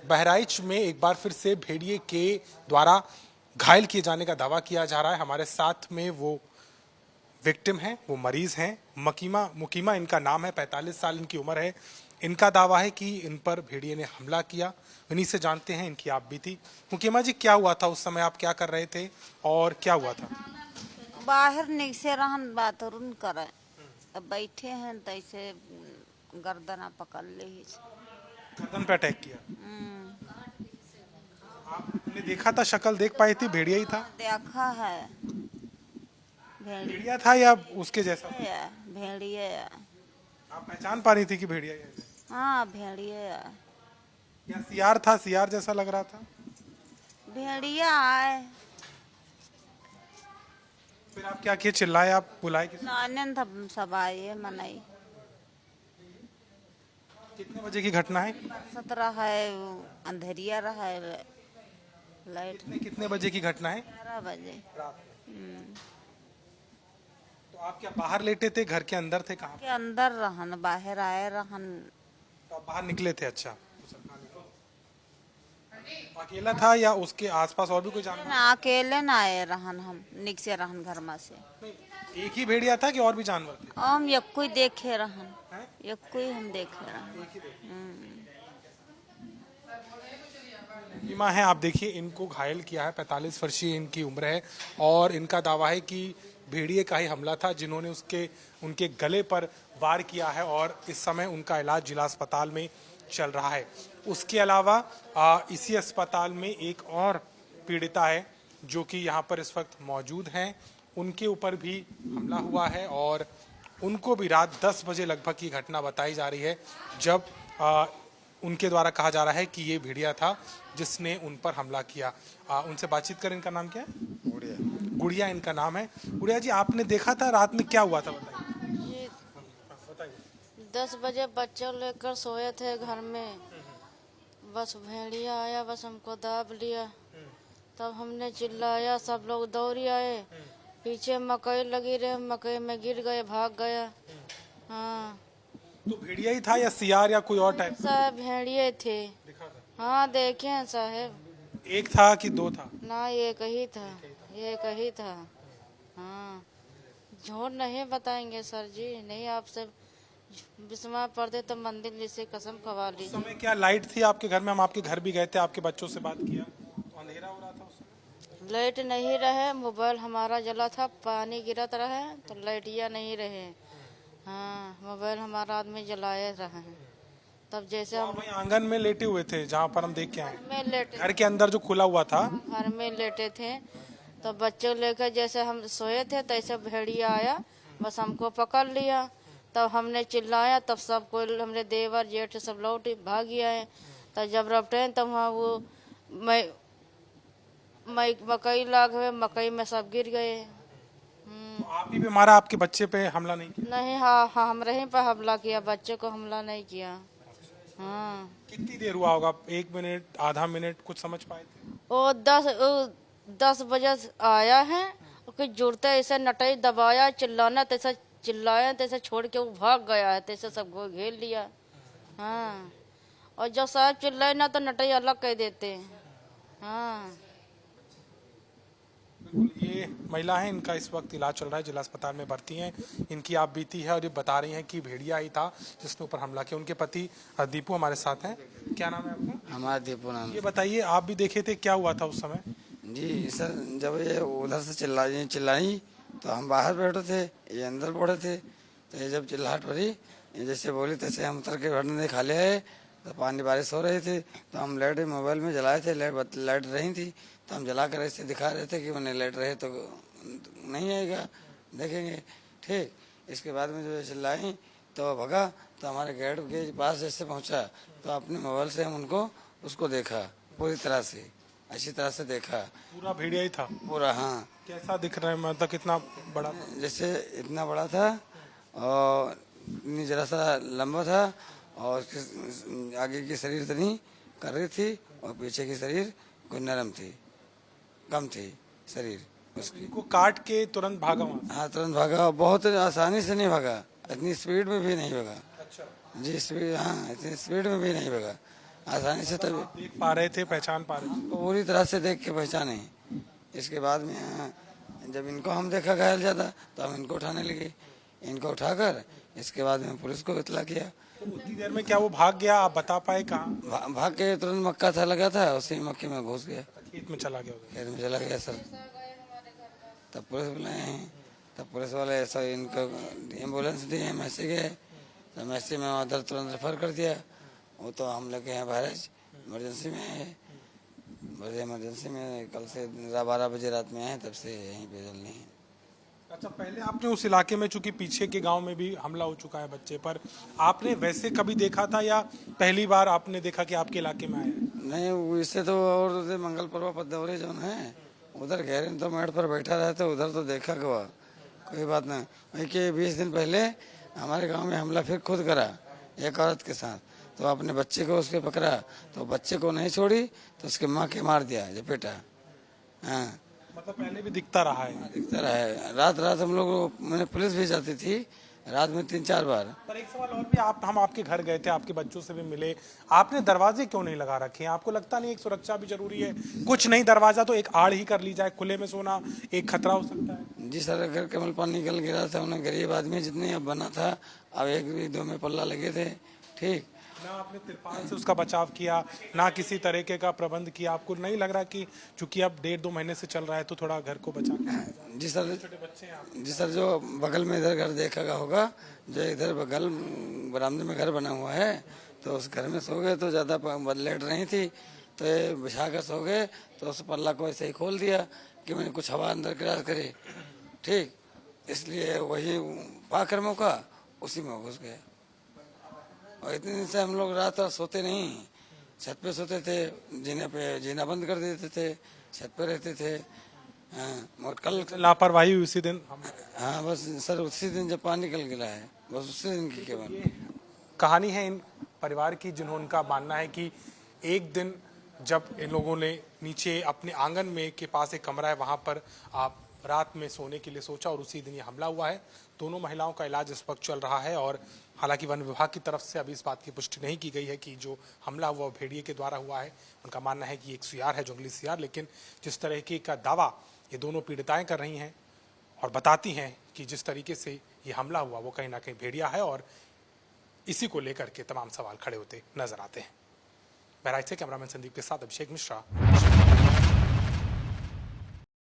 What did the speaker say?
बहराइच में एक बार फिर से भेड़िए के द्वारा घायल किए जाने का दावा किया जा रहा है। हमारे साथ में वो विक्टिम हैं, वो मरीज हैं। मुकीमा इनका नाम है, 45 साल इनकी उम्र है। इनका दावा है कि इन पर भेड़िए ने हमला किया। इन्हीं से जानते हैं इनकी आप बीती। मुकीमा जी, क्या हुआ था उस समय, आप क्या कर रहे थे और क्या हुआ था? बाहर निकसे रहन बाथरूम करे, अब बैठे हैं तैसे गर्दना पकड़ ली। गर्दन पे अटैक किया। आपने देखा था, शक्ल देख पाई थी, भेड़िया ही था? देखा है भेड़िया भेड़िया था या उसके जैसा? भेड़िए। आप पहचान पा रही थी कि भेड़िया ही है? हाँ भेड़िए या सियार था? सियार जैसा लग रहा था। भेड़िया आए। फिर आप क्या किए, चिल्लाए, आप बुलाए किसी? नाने था सब आए मनाई। कितने बजे की घटना है? 17 है, अंधेरिया रहा है, लाइट कितने बजे की घटना है? 11 बजे। रात में। तो आप क्या बाहर लेटे थे, घर के अंदर थे, कहाँ? के अंदर रहन, बाहर आए रहन। तो आप बाहर निकले थे? अच्छा, अकेला था या उसके आसपास और भी कोई जानवर? ना अकेले ना आए रहन, हम निकसे रहन घर में से। एक ही भेड़िया था कि और भी जानवर थे? हम एक कोई देखे रहन, हैं? एक कोई हम देखे रहन। बीमा है, आप देखिए, इनको घायल किया है। 45 वर्षीय इनकी उम्र है और इनका दावा है कि भेड़िए का ही हमला था जिन्होंने उनके गले पर वार किया है और इस समय उनका इलाज जिला अस्पताल में चल रहा है। उसके अलावा इसी अस्पताल में एक और पीड़िता है जो कि यहाँ पर इस वक्त मौजूद हैं। उनके ऊपर भी हमला हुआ है और उनको भी रात 10 बजे लगभग की घटना बताई जा रही है, जब उनके द्वारा कहा जा रहा है कि ये भेड़िया था जिसने उन पर हमला किया। उनसे बातचीत करें। इनका नाम क्या है? गुड़िया। गुड़िया इनका नाम है। गुड़िया जी, आपने देखा था रात में, क्या हुआ था बताइए। जी 10 बजे बच्चे लेकर सोए थे घर में, बस भेड़िया आया, बस हमको दाब लिया। तब हमने चिल्लाया, सब लोग दौड़ी आए। पीछे मकई लगी रहे, मकई में गिर गए, भाग गया। हाँ तो भेड़िया ही था या सियार या कोई और टाइप? साहब भेड़िए थे। दिखा था? हाँ देखे हैं साहब। एक था कि दो था? ना एक ही था, एक ही था। हाँ झूठ नहीं बताएंगे सर जी, नहीं आपसे विश्वास पड़ते तो मंदिर से कसम खवा उस लीजिए। समय क्या लाइट थी आपके घर में? हम आपके घर भी गए थे, आपके बच्चों से बात किया, तो अंधेरा हो रहा था उस समय? लाइट नहीं रहे, मोबाइल हमारा जला था, पानी गिरत रहे तो लाइटिया नहीं रहे। हाँ मोबाइल हमारा आदमी जलाए रहे हैं। तब जैसे तो हम वहीं आंगन में लेटे हुए थे जहाँ पर हम देख के आए? में लेटे, घर के अंदर जो खुला हुआ था? घर में लेटे थे। तो बच्चे लेकर जैसे हम सोए थे तैसे भेड़िया आया, बस हमको पकड़ लिया। तब हमने चिल्लाया, तब सब कोई, हमने देवर जेठ सब लौट भाग आए। तब जब रपटे तब वहाँ वो मकई लाग हुए, मकई में सब गिर गए। तो आप ही पे मारा, आपके बच्चे पे हमला नहीं किया? नहीं, हाँ हाँ हम रहीं पर हमला किया, बच्चे को हमला नहीं किया। हाँ कितनी देर हुआ होगा? 1 मिनट, आधा मिनट, कुछ समझ पाए थे? वो 10 बजे आया है, उसके जुड़ते ऐसे नटई दबाया, चिल्लाना तैसा चिल्लाया, तैसे छोड़ के वो भाग गया है, तैसे सबको घेर लिया। हाँ और जब साहब चिल्लाए ना तो नटई अलग कह देते हैं। हाँ बिल्कुल, ये महिला है, इनका इस वक्त इलाज चल रहा है, जिला अस्पताल में भर्ती हैं। इनकी आप बीती है और ये बता रही हैं कि भेड़िया ही था जिसने ऊपर हमला किया। उनके पति दीपू हमारे साथ हैं। क्या नाम है आपका? हमारा दीपू नाम ये बताइए, आप भी देखे थे, क्या हुआ था उस समय? जी सर, जब ये उधर से चिल्लाई तो हम बाहर बैठे थे, ये अंदर बैठे थे। तो ये जब चिल्लाहट पड़ी, ये जैसे बोली तैसे हम उतर के घटना खा ले आए। तो पानी बारिश हो रही थी, तो हम लाइट मोबाइल में जलाए थे, लाइट रही थी, तो हम जला कर ऐसे दिखा रहे थे कि उन्हें लाइट रहे तो नहीं आएगा, देखेंगे। ठीक, इसके बाद में जो चिल्लाई तो भगा, तो हमारे गेट के पास जैसे पहुंचा तो अपने मोबाइल से हम उसको देखा, पूरी तरह से, अच्छी तरह से देखा। पूरा भेड़िया ही था? पूरा, हाँ। कैसा दिख रहा है, मतलब कितना बड़ा? जैसे इतना बड़ा था और इतनी जरा सा लंबा था और उसके आगे की शरीर इतनी कर रही थी और पीछे की शरीर कोई नरम थी, कम थी शरीर उसकी। इनको काट के तुरंत भागा वहाँ से? हाँ तुरंत भागा, बहुत आसानी से नहीं भागा, इतनी स्पीड में भी नहीं भागा। अच्छा। जी स्पीड, हाँ इतनी स्पीड में भी नहीं भागा, आसानी से तभी देख पा रहे थे, पहचान पा रहे थे? पूरी तरह से देख के पहचाने। इसके बाद में जब इनको हम देखा घायल ज़्यादा तो हम इनको उठाने लगे, इनको उठाकर इसके बाद में पुलिस को इतला किया। तो उतनी देर में क्या वो भाग गया, आप बता पाए कहाँ? भाग के तुरंत मक्का था लगा था, उसी मक्के में घुस गया, खेत में चला गया होगा। खेत में चला गया सर। तब पुलिस बुलाए हैं, तब पुलिस वाले ऐसा इनको एम्बुलेंस दिए, एमएससी गए, तो एमएससी में उधर तुरंत रेफर कर दिया। वो तो हम लोग हैं भारत इमरजेंसी में है, बड़े इमरजेंसी में कल से 12 बजे रात में आए, तब से यहीं पे जल नहीं है। अच्छा, पहले आपने उस इलाके में, चूंकि पीछे के गांव में भी हमला हो चुका है बच्चे पर, आपने वैसे कभी देखा था या पहली बार आपने देखा कि आपके इलाके में आया है? नहीं, वो इससे तो और मंगल पर्व पदौरे जो है उधर घेरे तो मेड़ पर बैठा रहे तो उधर तो देखा हुआ, कोई बात नहीं। वही कि 20 दिन पहले हमारे गांव में हमला फिर खुद करा एक औरत के साथ, तो अपने बच्चे को उसके पकड़ा, तो बच्चे को नहीं छोड़ी तो उसके माँ के मार दिया, जपेटा। हाँ, मतलब पहले भी दिखता रहा है? दिखता रहा है। रात रात हम लोग, मैंने पुलिस भी जाती थी रात में 3-4 बार। पर एक सवाल और भी, हम आपके घर गए थे, आपके बच्चों से भी मिले, आपने दरवाजे क्यों नहीं लगा रखे हैं? आपको लगता नहीं एक सुरक्षा भी जरूरी है? कुछ नहीं, दरवाजा तो एक आड़ ही कर ली जाए, खुले में सोना एक खतरा हो सकता है। जी सर, अगर कमल पानी निकल गिरा था, उन्हें गरीब आदमी जितने अब बना था, अब 1-2 में पल्ला लगे थे, ठीक। ना आपने तिरपाल से उसका बचाव किया, ना किसी तरीके का प्रबंध किया? आपको नहीं लग रहा कि चूंकि अब 1.5-2 महीने से चल रहा है तो थोड़ा घर को बचा के? जी सर, छोटे बच्चे हैं आप। जी सर, जो बगल में इधर घर देखा होगा, जो इधर बगल बरामदे में घर बना हुआ है, तो उस घर में सो गए तो ज़्यादा लेट नहीं थी, तो ये बिछा कर सो गए, तो उस पल्ला को ऐसे ही खोल दिया कि मैंने कुछ हवा अंदर क्रॉस करे, ठीक। इसलिए वही पाकर मौका उसी में घुस गया। और इतने दिन से हम लोग रात रात सोते नहीं, छत पे सोते थे, जीने पे जीना बंद कर देते थे, छत पे रहते थे। हाँ, मगर कल लापरवाही हुई उसी दिन? हाँ बस सर, उसी दिन जब पानी निकल गिरा है, बस उसी दिन की केवल कहानी है इन परिवार की, जिन्होंने मानना है कि एक दिन जब इन लोगों ने नीचे अपने आंगन में के पास एक कमरा है, वहां पर आप रात में सोने के लिए सोचा और उसी दिन ये हमला हुआ है। दोनों महिलाओं का इलाज इस वक्त चल रहा है और हालांकि वन विभाग की तरफ से अभी इस बात की पुष्टि नहीं की गई है कि जो हमला हुआ भेड़िए के द्वारा हुआ है। उनका मानना है कि एक सियार है, जंगली सियार, लेकिन जिस तरीके का दावा ये दोनों पीड़िताएं कर रही हैं और बताती हैं कि जिस तरीके से ये हमला हुआ वो कहीं ना कहीं भेड़िया है, और इसी को लेकर के तमाम सवाल खड़े होते नजर आते हैं। बहराइच से कैमरामैन संदीप के साथ अभिषेक मिश्रा।